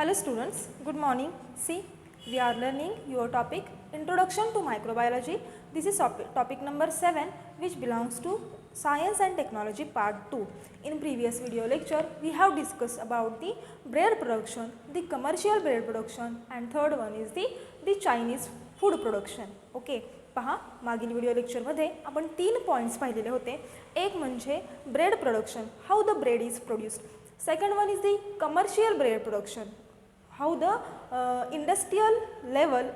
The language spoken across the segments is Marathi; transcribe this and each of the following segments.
Hello students, good morning. See, we are learning your topic Introduction to Microbiology. This is topic number 7 which belongs to Science and Technology part 2. In previous video lecture, we have discussed about the bread production, the commercial bread production and third one is the Chinese food production. Okay. पहा मागील व्हिडिओ लेक्चरमध्ये आपण 3 पॉइंट्स पाहिलेले होते. एक म्हणजे bread production, how the bread is produced. Second one is the commercial bread production, how the industrial level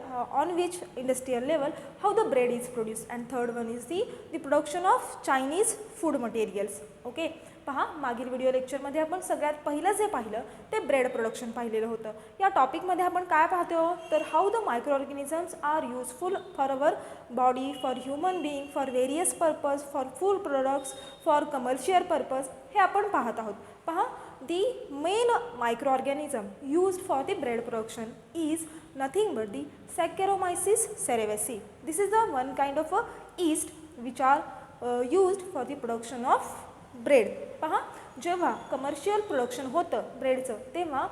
on which industrial level how the bread is produced, and third one is the production of Chinese food materials. Okay, पहा मागील व्हिडिओ लेक्चरमध्ये आपण सगळ्यात पहिलं जे पाहिलं ते ब्रेड प्रोडक्शन पाहिलेलं होतं. या टॉपिकमध्ये आपण काय पाहतो तर how the micro organisms are useful for our body, for human being, for various purpose, for food products, for commercial purpose हे आपण पाहत आहोत. पहा the main microorganism used for the bread production is nothing but the Saccharomyces cerevisiae. This is the one kind of a yeast which are used for the production of bread. पहा जेव्हा कमर्शियल प्रोडक्शन होतं ब्रेडचं तेव्हा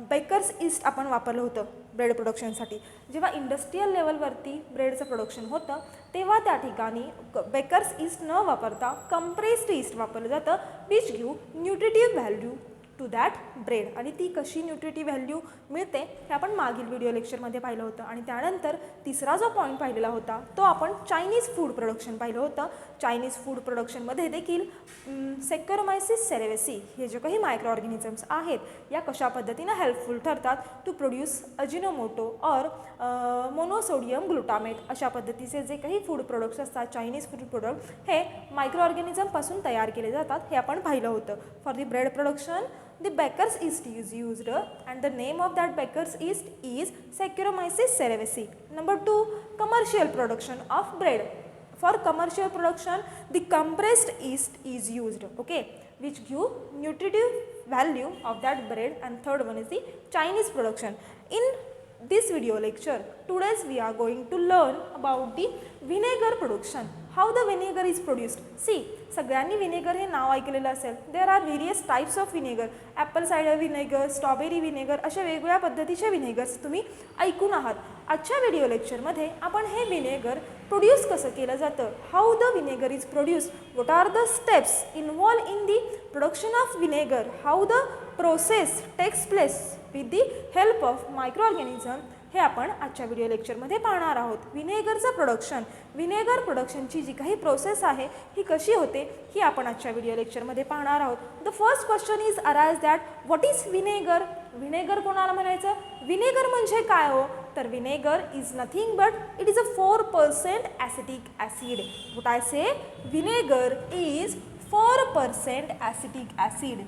बेकर्स ईस्ट आपण वापरलं होतं ब्रेड प्रोडक्शनसाठी. जेव्हा इंडस्ट्रियल लेवलवरती ब्रेडचं प्रोडक्शन होतं तेव्हा त्या ठिकाणी बेकर्स ईस्ट न वापरता कंप्रेस्ड ईस्ट वापरलं जातं which give nutritive value to that bread. आणि ती कशी न्यूट्रिटिव्ह व्हॅल्यू मिळते हे आपण मागील व्हिडिओ लेक्चरमध्ये पाहिलं होतं. आणि त्यानंतर तिसरा जो पॉईंट पाहिलेला होता तो आपण चायनीज फूड प्रोडक्शन पाहिलं होतं. चायनीज फूड प्रोडक्शनमध्ये देखील सॅक्रोमायसिस सेरेवेसी हे जे काही मायक्रो ऑर्गॅनिझम्स आहेत या कशा पद्धतीनं हेल्पफुल ठरतात टू प्रोड्यूस अजिनोमोटो और मोनोसोडियम ग्लुटामेट अशा पद्धतीचे जे काही फूड प्रोडक्ट्स असतात चायनीज फूड प्रोडक्ट हे मायक्रो ऑर्गॅनिझमपासून तयार केले जातात हे आपण पाहिलं होतं. For the bread production the Becker's yeast is used and the name of that Becker's yeast is Saccharomyces cerevisiae. Number 2, commercial production of bread. For commercial production the compressed yeast is used, okay, which give nutritive value of that bread, and third one is the Chinese production. In this video lecture today we are going to learn about the vinegar production, how the vinegar is produced. See, सगळ्यांनी विनेगर हे नाव ऐकलेलं असेल. There are various types of vinegar, Apple cider vinegar, strawberry vinegar अशा वेगवेगळ्या पद्धतीचे विनेगर्स तुम्ही ऐकून आहात. आजच्या व्हिडिओ लेक्चरमध्ये आपण हे विनेगर प्रोड्यूस कसं केलं जातं, how the vinegar is produce, what are the steps involve in the production of vinegar, how the process takes place with the help of micro organism हे आपण आजच्या व्हिडिओ लेक्चरमध्ये पाहणार आहोत. विनेगरचं प्रोडक्शन, विनेगर प्रोडक्शनची जी काही प्रोसेस आहे ही कशी होते ही आपण आजच्या व्हिडिओ लेक्चरमध्ये पाहणार आहोत. The first question is arise that what is vinegar. Vinegar कोणाला म्हणायचं, विनेगर म्हणजे काय हो तर vinegar is nothing but it is a 4% acetic acid. What I say, vinegar is 4% acetic acid.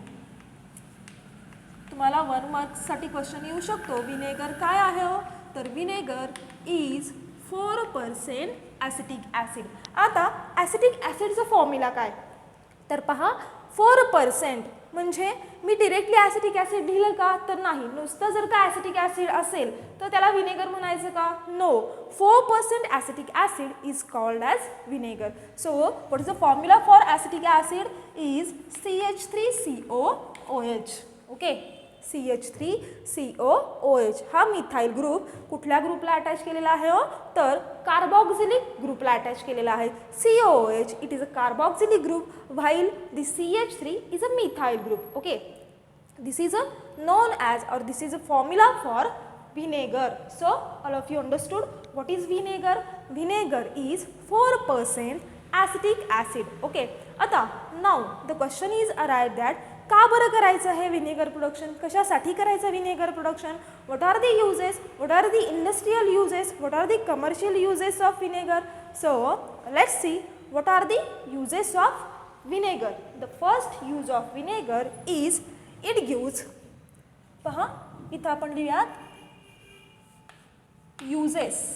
तुम्हाला 1 मार्क्ससाठी क्वेश्चन येऊ शकतो, विनेगर काय आहे हो तर विनेगर इज 4% ॲसिटिक ॲसिड. आता ॲसिटिक ॲसिडचं फॉर्म्युला काय तर पहा 4% म्हणजे मी डिरेक्टली ॲसिटिक ॲसिड लिहिलं का तर नाही, नुसतं जर का ॲसिटिक ॲसिड असेल तर त्याला विनेगर म्हणायचं का, no, 4% acetic acid is called as vinegar. So what is the formula for acetic acid is CH3COOH. Okay, CH3COOH हा मिथाइल ग्रुप कुठल्या ग्रुपला अटॅच केलेला आहे हो तर कार्बॉक्झिलिक ग्रुपला अटॅच केलेला आहे. COOH it is a carboxylic group while the CH3 is a methyl group. Okay, this is a known as or this is a formula for vinegar. So all of you understood what is vinegar. Vinegar is 4% acetic acid. Okay, आता now the question is arrived that का बरं करायचं हे विनेगर प्रोडक्शन, कशासाठी करायचं vinegar production, what are the uses, what are the industrial uses, what are the commercial uses of vinegar. So let's see what are the uses of vinegar. The first use of vinegar is it gives, पहा इथं आपण लिहूयात युजेस.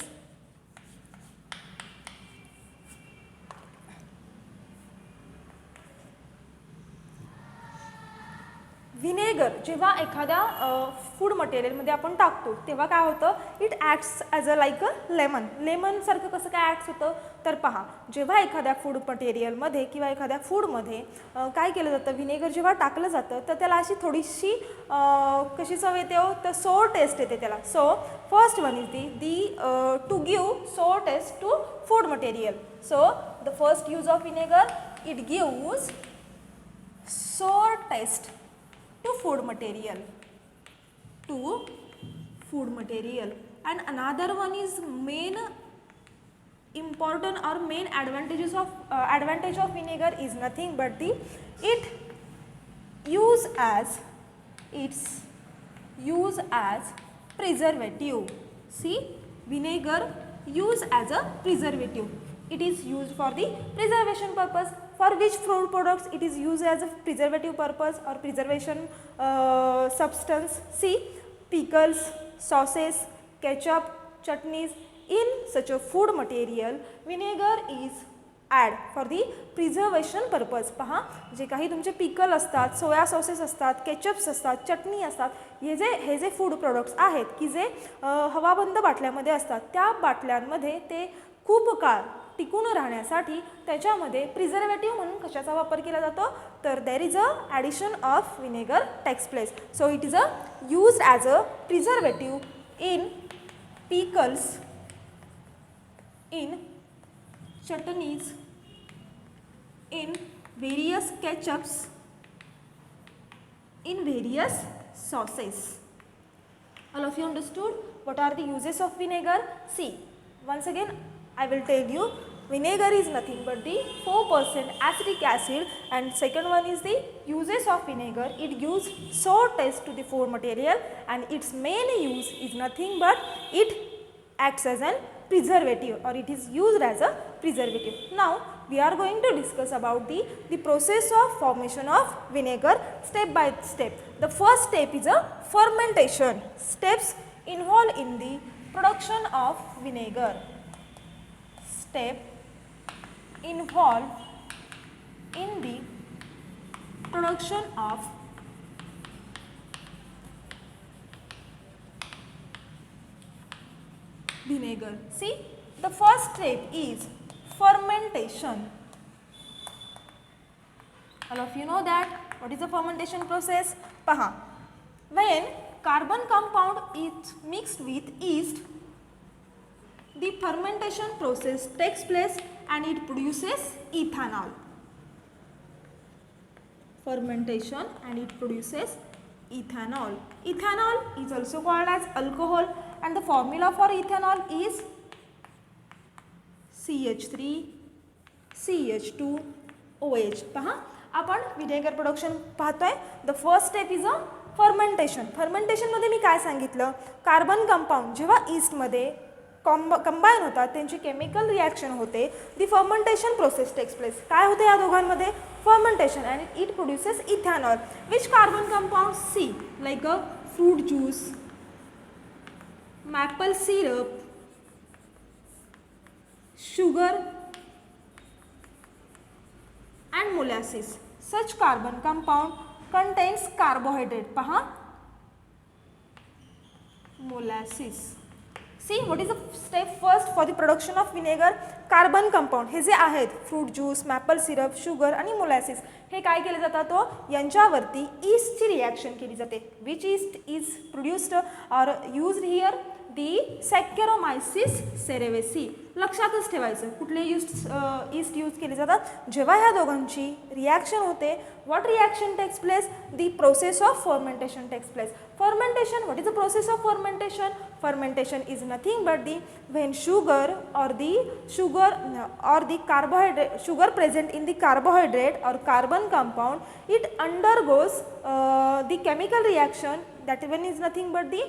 व्हिनेगर जेव्हा एखाद्या फूड मटेरियलमध्ये आपण टाकतो तेव्हा काय होतं, it acts as a like a लेमनसारखं कसं काय ॲक्ट्स होतं, तर पहा जेव्हा एखाद्या फूड मटेरियलमध्ये किंवा एखाद्या फूडमध्ये काय केलं जातं, व्हिनेगर जेव्हा टाकलं जातं तर त्याला अशी थोडीशी कशी चव येते हो, तर सोर टेस्ट येते त्याला. So first one is the to give sour taste to food material. So the first use of vinegar, it gives sour taste to food material, and another one is main important or main advantage of vinegar is nothing but its use as preservative. See, vinegar use as a preservative. It is used for the preservation purpose. For which food products it is used as a preservative purpose or preservation substance? See, pickles, sauces, ketchup, chutneys. In such a food material, vinegar is add for the preservation purpose. पहा, जे काही तुमचे पिकल असतात, सोया सॉसेस असतात, केचप्स असतात, चटणी असतात, हे जे फूड प्रोडक्ट्स आहेत की जे हवाबंद बाटल्यामध्ये असतात, त्या बाटल्यांमध्ये ते खूप काळ टिकून राहण्यासाठी त्याच्यामध्ये प्रिझर्वेटिव्ह म्हणून कशाचा वापर केला जातो, तर there is a addition of vinegar takes place. So it is a used as a preservative in pickles, in chutneys, in various ketchups, in various sauces. All of you understood what are the uses of vinegar? See, once again I will tell you, vinegar is nothing but the 4% acetic acid, and second one is the uses of vinegar. It gives sour taste to the food material, and its main use is nothing but it acts as an preservative, or it is used as a preservative. Now we are going to discuss about the process of formation of vinegar step by step. The first step is a fermentation. Steps involved in the production of vinegar. Step involved in the production of vinegar. See, the first step is fermentation. All of you know that. What is the fermentation process? Paha. When carbon compound is mixed with yeast, the fermentation process takes place and it produces ethanol. Fermentation and it produces ethanol. Ethanol is also called as alcohol, and the formula for ethanol is CH3 CH2 OH. पहा, आपण विनेगर प्रोडक्शन पाहतोय. The first step is a fermentation. फर्मेंटेशनमध्ये मी काय सांगितलं, कार्बन कंपाऊंड जेव्हा ईस्टमध्ये कंबाईन होतात त्यांची केमिकल रिॲक्शन होते, the fermentation process takes place. काय होते या दोघांमध्ये, fermentation, and it produces ethanol. Which carbon compound? See, like a fruit juice, maple syrup, sugar and molasses. Such carbon compound contains carbohydrate. Paha, molasses. See, what is the step first for the production of vinegar? Carbon compound हे जे आहेत, fruit juice, maple syrup, sugar आणि मोलॅसिस, हे काय केले जातात, तो यांच्यावरती ईस्टची रिॲक्शन केली जाते. Which yeast is produced or used here? The saccharomyces cerevisiae. लक्षातच ठेवायचं, कुठले ईस्ट यूज केले जातात जेव्हा ह्या दोघांची रिॲक्शन होते. What reaction takes place? The process of fermentation takes place. Fermentation, what is the process of fermentation? Fermentation is nothing but when sugar present in the carbohydrate or carbon compound, it undergoes the chemical reaction, that one is nothing but the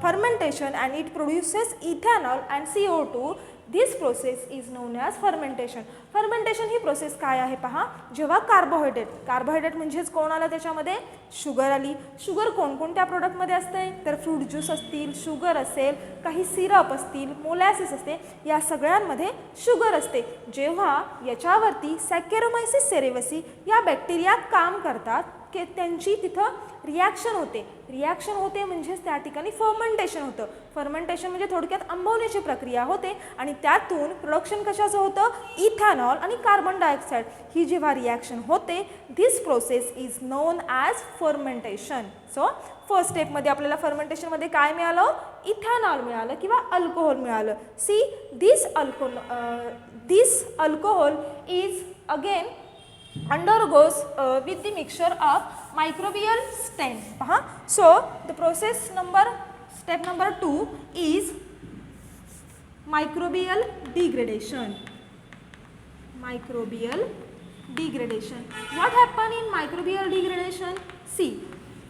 fermentation, and it produces ethanol and CO2. This process is known as fermentation. Fermentation he process काय आहे पहा, जेव्हा कार्बोहायड्रेट म्हणजेच कोण आलं त्याच्यामध्ये, शुगर आली. शुगर कोणकोणत्या प्रोडक्टमध्ये असते, तर फ्रूट ज्यूस असतील, शुगर असेल, काही सिरप असतील, मोलॅसिस असते, या सगळ्यांमध्ये शुगर असते. जेव्हा याच्यावरती सॅकॅरोमायसिस सेरेवसी या बॅक्टेरिया काम करतात की त्यांची तिथं रिॲक्शन होते म्हणजेच त्या ठिकाणी फर्मेंटेशन होतं. फर्मेंटेशन म्हणजे थोडक्यात आंबवण्याची प्रक्रिया होते आणि त्यातून प्रोडक्शन कशाचं होतं, इथॅनॉल आणि कार्बन डायऑक्साईड ही जेव्हा रिॲक्शन होते, this process is non as fermentation. So first स्टेपमध्ये आपल्याला फर्मेंटेशनमध्ये काय मिळालं, इथॅनॉल मिळालं किंवा अल्कोहोल मिळालं. See this alcohol is again undergoes with the mixture of microbial stain. पहा, so the step number 2 is microbial degradation. What happen in microbial degradation? See,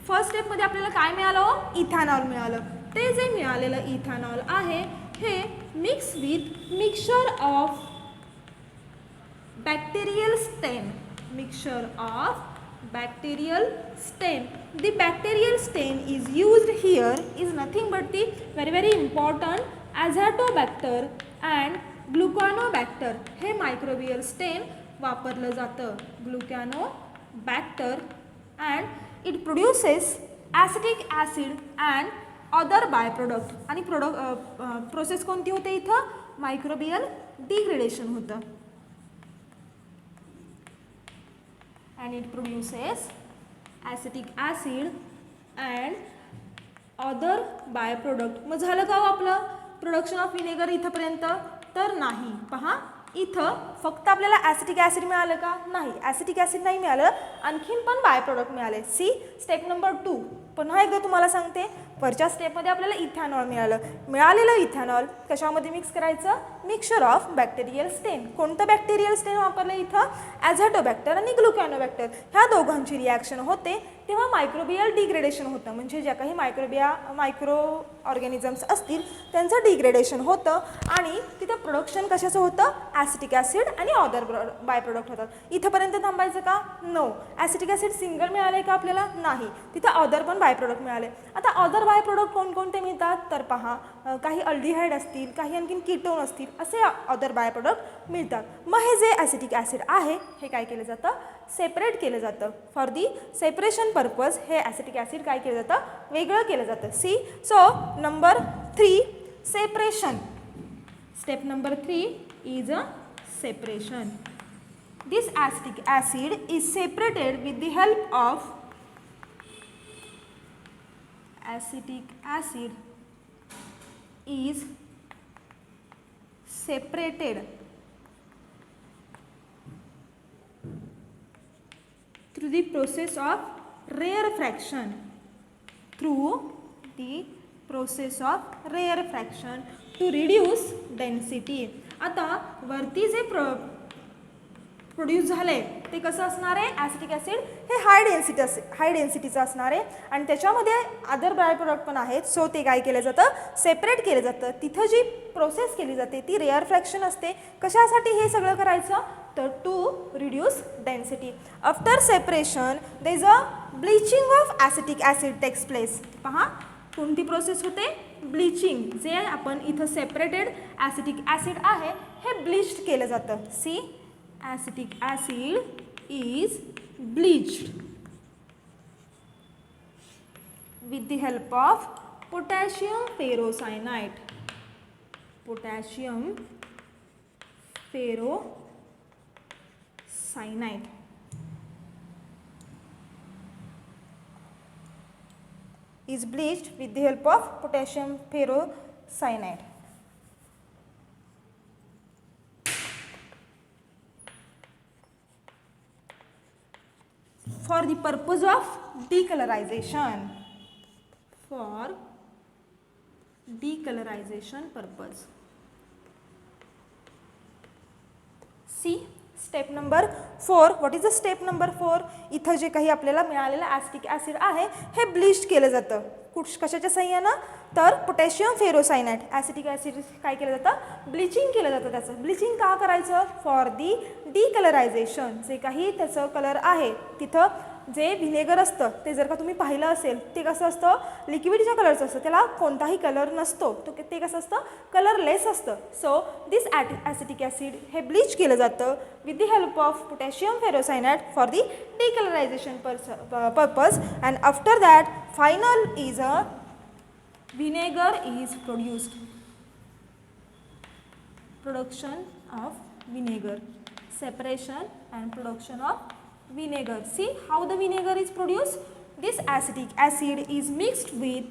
first स्टेपमध्ये आपल्याला काय मिळालं, इथॅनॉल मिळालं. ते जे मिळालेलं इथॅनॉल आहे हे mix with mixture of bacterial stain. The bacterial stain is used here is nothing but the very important Azotobacter and Glucanobacter. हे microbial stain वापरलं जातं. Glucanobacter and it produces acetic acid and other byproduct. आणि प्रोसेस कोणती होते इथं, मायक्रोबियल डिग्रेडेशन होतं. And it produces acetic acid and other byproduct. मग झालं का आपलं प्रोडक्शन ऑफ विनेगर इथंपर्यंत, तर नाही. पहा, इथं फक्त आपल्याला ॲसिटिक ॲसिड मिळालं का, नाही, ॲसिटिक ॲसिड नाही मिळालं, आणखीन पण बाय प्रोडक्ट मिळाले. See step number 2. पुन्हा एकदा तुम्हाला सांगते, वरच्या स्टेपमध्ये आपल्याला इथॅनॉल मिळालेलं इथॅनॉल कशामध्ये मिक्स करायचं, मिक्सचर ऑफ बॅक्टेरियल स्टेन. कोणतं बॅक्टेरियल स्टेन वापरलं इथं, ॲझोटोबॅक्टर आणि ग्लुकॅनोबॅक्टर. ह्या दोघांची रिॲक्शन होते तेव्हा मायक्रोबियल डिग्रेडेशन होतं. म्हणजे ज्या काही मायक्रो ऑर्गॅनिझम्स असतील त्यांचं डिग्रेडेशन होतं आणि तिथं प्रोडक्शन कशाचं होतं, ॲसिटिक ॲसिड आणि अदर बाय प्रोडक्ट होतात. इथंपर्यंत थांबायचं का, नो. ॲसिटिक ॲसिड सिंगल मिळाले का आपल्याला, नाही, तिथं अदर पण बाय प्रोडक्ट मिळाले. आता अदर बाय प्रोडक्ट कोणकोणते मिळतात, तर पहा, काही अल्डिहाइड असतील, काही आणखीन कीटोन असतील, असे अदर बाय प्रोडक्ट मिळतात. मग हे जे ॲसिटिक ॲसिड आहे हे काय केलं जातं, सेपरेट केलं जातं. फॉर दी सेपरेशन पर्पज हे ॲसिटिक ॲसिड काय केलं जातं, वेगळं केलं जातं. See, so number 3 separation. Step number 3 is a separation. This acetic acid is separated with the help of acetic acid is separated through the process of rarefaction. Through the process of rarefaction to reduce density. आता वरती जे प्रोड्यूस झाले ते कसं असणार आहे, ॲसिटिक ॲसिड हे हाय डेन्सिटीचं असणार आहे आणि त्याच्यामध्ये अदर बाय प्रोडक्ट पण आहेत. सो ते काय केलं जातं, सेपरेट केलं जातं. तिथं जी प्रोसेस केली जाते ती रेअरफ्रॅक्शन असते. कशासाठी हे सगळं करायचं, तर to reduce density. After separation there is a bleaching of acetic acid takes place. पहा, कोणती प्रोसेस होते, ब्लिचिंग. जे आपण इथं सेपरेटेड ॲसिटिक ॲसिड आहे हे ब्लिच्ड केलं जातं. See, acetic acid is bleached with the help of potassium ferrocyanide. Potassium ferrocyanide is bleached with the help of potassium ferrocyanide. For the purpose of decolorization. For decolorization purpose. See step number 4. What is the step number 4? इथं जे काही आपल्याला मिळालेलं ॲसिटिक ॲसिड आहे हे ब्लीच केलं जातं. कशाच्या सहाय्यानं, तर पोटॅशियम फेरोसायनाइड. ॲसिटिक ॲसिड काय केलं जातं, ब्लिचिंग केलं जातं. त्याचं ब्लिचिंग का करायचं, फॉर दी डिकलरायझेशन. जे काही त्याचं कलर आहे तिथं जे व्हिनेगर असतं ते जर का तुम्ही पाहिलं असेल ते कसं असतं, लिक्विडच्या कलरचं असतं, त्याला कोणताही कलर नसतो, तो ते कसं असतं, कलरलेस असतं. सो दिस ॲसिटिक ॲसिड हे ब्लीच केलं जातं with the help of potassium ferrocyanide for the decolorization purpose, and after that final is a vinegar is produced. Production of vinegar, separation and production of vinegar. See how the vinegar is produced. This acetic acid is mixed with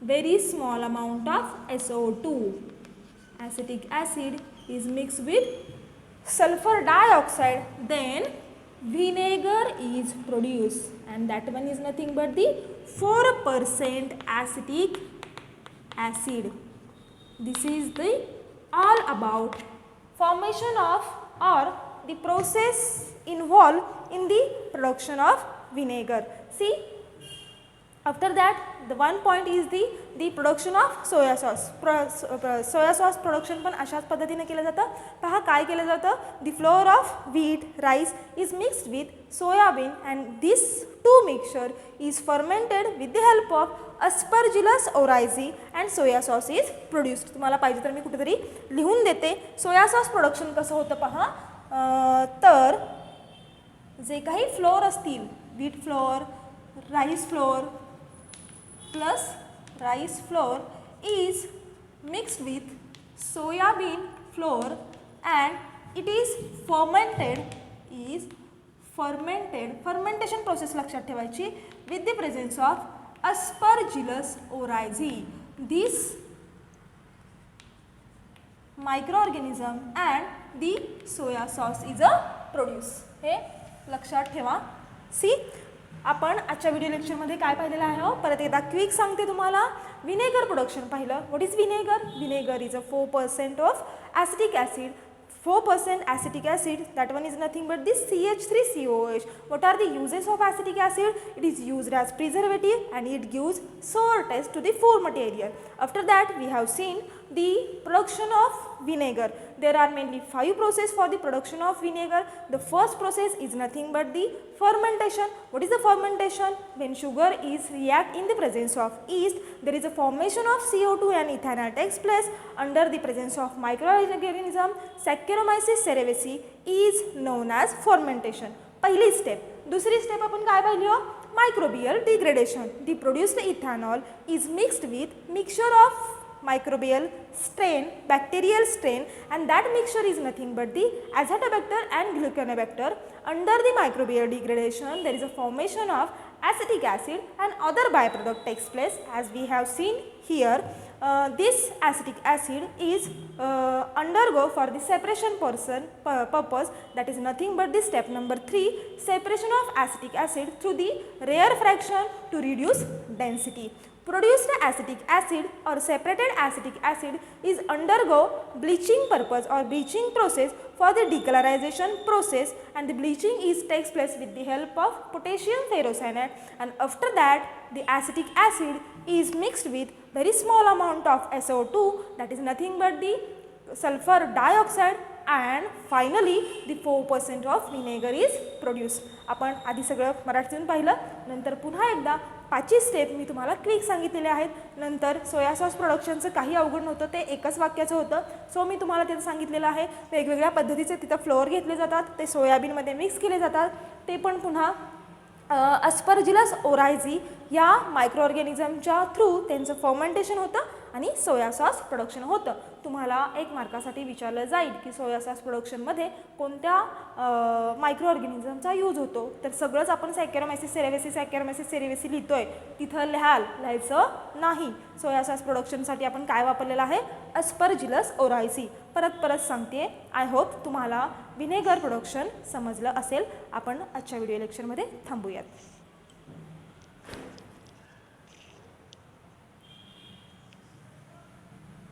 very small amount of SO2. Acetic acid is mixed with sulfur dioxide, then vinegar is produced, and that one is nothing but the 4% acetic acid. This is the all about formation of or the process involved in the production of vinegar. See, after that the one point is the production of soya sauce. Soya sauce production पण अशाच पद्धतीने केलं जातं. पहा काय केलं जातं. The flour of wheat, rice is mixed with soybean, and this two mixture is fermented with the help of Aspergillus oryzae and soya sauce is produced. तुम्हाला पाहिजे तर मी कुठेतरी लिहून देते. सोया सॉस प्रोडक्शन कसं होतं पहा. तर जे काही फ्लोअर असतील, wheat flour, rice flour plus rice flour is mixed with soybean flour and it is fermentation process लक्षात ठेवायची with the presence of Aspergillus oryzae. This microorganism and the soya sauce is a produce. हे लक्षात ठेवा. See, आपण आजच्या व्हिडिओ लेक्चरमध्ये काय पाहिलेलं आहे हो, परत एकदा क्विक सांगते तुम्हाला. विनेगर प्रोडक्शन पाहिलं. What is vinegar? Vinegar is a 4% of acetic acid. 4% acetic acid, that one is nothing but this CH3COOH. What are the uses of acetic acid? It is used as preservative and it gives sour taste to the food material. After that we have seen the production of vinegar. There are mainly 5 processes for the production of vinegar. The first process is nothing but the fermentation. What is the fermentation? When sugar is react in the presence of yeast, there is a formation of CO2 and ethanol takes place under the presence of microorganism. Saccharomyces cerevisiae is known as fermentation. पहिली स्टेप. दुसरी स्टेप आपण काय पाहिली हो? Microbial degradation. The produced ethanol is mixed with mixture of microbial strain, bacterial strain, and that mixture is nothing but the Azotobacter and Gluconobacter. Under the microbial degradation, there is a formation of acetic acid and other byproduct takes place. As we have seen here, this acetic acid is undergo for the separation purpose, that is nothing but the step number 3, separation of acetic acid through the rare fraction to reduce density. Produced acetic acid or separated acetic acid is undergo bleaching purpose or bleaching process for the decolorization process, and the bleaching takes place with the help of potassium ferrocyanide, and after that the acetic acid is mixed with very small amount of SO2, that is nothing but the sulfur dioxide, and finally the 4% of vinegar is produced. आपण आधी सगळं मराठीतून पाहिलं. नंतर पुन्हा एकदा 5 स्टेप मी तुम्हाला क्विक सांगितलेले आहेत. नंतर सोया सॉस प्रोडक्शनचं काही अवघड नव्हतं, ते एकच वाक्याचं होतं. सो मी तुम्हाला तिथं सांगितलेलं आहे वेगवेगळ्या पद्धतीचे तिथं फ्लोअर घेतले जातात, ते सोयाबीनमध्ये मिक्स केले जातात. ते पण पुन्हा अस्परजिलस ओरायझी या मायक्रोऑर्गॅनिझमच्या थ्रू त्यांचं फर्मेंटेशन होतं आणि सोया सॉस प्रोडक्शन होतं. तुम्हाला 1 मार्कासाठी विचारलं जाईल की सोया सॉस प्रोडक्शनमध्ये कोणत्या मायक्रोऑर्गॅनिझमचा यूज होतो, तर सगळंच आपण सॅकॅरोमायसिस सेरेव्हिसी लिहितोय तिथं लिहायचं नाही. सोया सॉस प्रोडक्शनसाठी आपण काय वापरलेलं आहे? अस्परजिलस ओरायझी. परत सांगते. आय होप तुम्हाला विनेगर प्रोडक्शन समजलं असेल. आपण आजच्या व्हिडिओ लेक्चरमध्ये थांबूयात.